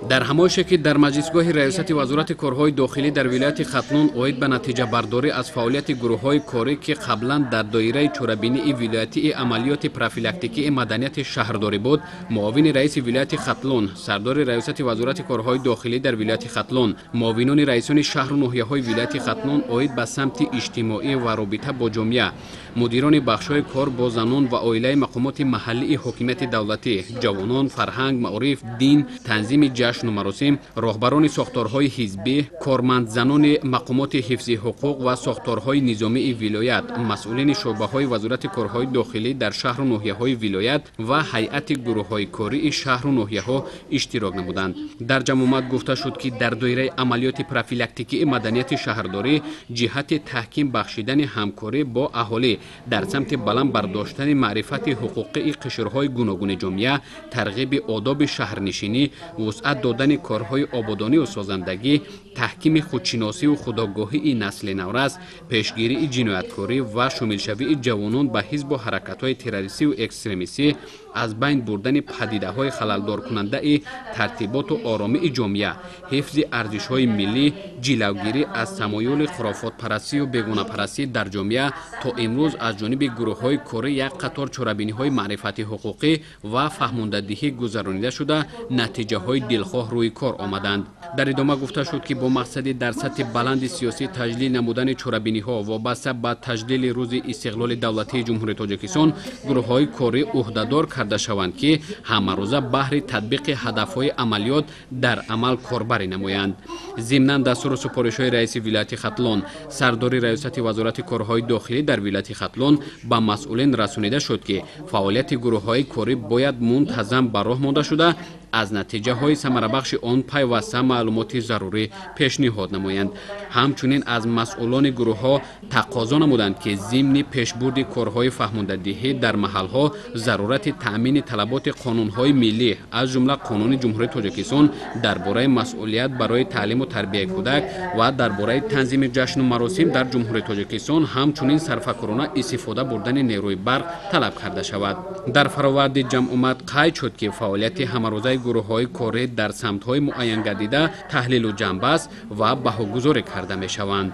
در همایشه که در مجلسگاه ریاست وزارت کارهای داخلی در ولایت ختلون اوید به نتیجه برداری از فعالیت گروه‌های کاری که قبلا در دایره چوربینی ولایتی عملیات پروفیلاکتیکی مدنیت شهرداری بود، معاون رئیس ولایت ختلون، سردار ریاست وزارت کارهای داخلی در ولایت ختلون، معاونان رئیسان شهر و ناحیه‌های ولایت ختلون اوید به سمت اجتماعی و رابطه با جامعه، مدیران بخش‌های کار با زنان و عائله مقامات محلی حکومت دولتی، جوانان، فرهنگ، معارف، دین، تنظیم جشن و مراسم، راهبران ساختارهای حزبی، کارمندزنان مقامات حفظ حقوق و ساختارهای نظامی ولایت، مسئولین شعبه‌های وزارت کارهای داخلی در شهر و ناحیه‌های ولایت و هیئت گروه‌های کاری شهر و ناحیه‌ها اشتراک نمودند. در جمع گفته شد که در دایره عملیات پروفیلاکتیکی مدنیت شهرداری جهت تحکیم بخشیدن همکاری با اهالی در سمت بلند برداشتن معرفت حقوقی قشرهای گوناگون جامعه، ترغیب آداب شهرنشینی، وسعت دادن کارهای آبادانی و سازندگی، تحکیم خودشناسی و خودآگاهی نسل نورس، پیشگیری جنایتکاری و شامل شوی جوانان به حزب و حرکت‌های تروریستی و اکستریمیستی، از بین بردن پدیده‌های خلل‌دار کننده ترتیبات و آرامی جامعه، حفظ ارزش‌های ملی، جلوگیری از تمایل خرافات پرستی و بیگانه پرستی در جامعه تا امروز از جانب گروه‌های کاری یک قطار چوربینی‌های معرفتی حقوقی و فهماندهی گذرانیده شده، نتیجه‌های دلخواه روی کار آمدند. در ادامه گفته شد که با مقصد در سطح بلند سیاسی تجلیل نمودن چوربینی‌ها وابسته به تجلیل روز استقلال دولتی جمهوری تاجیکستان، گروه‌های کاری عهده‌دار کرده شوند که همه روزه بهر تطبیق هدف‌های عملیات در عمل کاربری نمایند. ضمناً دستور سپارش‌های رئیس ولایت ختلون، سردار ریاست وزارت کارهای داخلی در ولایت ختلون به مسئولین رسانیده شد که فعالیت گروه‌های کاری باید منتظم به راه مانده شده، از نتیجه های ثمره بخش آن پیوسته معلومات ضروری پیشنهاد نمایند. همچنین از مسئولان گروه ها تقاضا نمودند که ضمن پیشبرد کارهای فهماندهی در محل ها ضرورت تأمین طلبات قانون های ملی از جمله قانون جمهوری تاجیکستان درباره مسئولیت برای تعلیم و تربیت کودک و درباره تنظیم جشن و مراسم در جمهوری تاجیکستان همچنین صرفه‌کارانه استفاده بردن نیروی برق طلب کرده شود. در فراورد جمع قید شد که فعالیت همه‌روزه گروه‌های کاری در سمت‌های معین گردیده تحلیل و جنبه است و بهاگذاری کرده می‌شوند.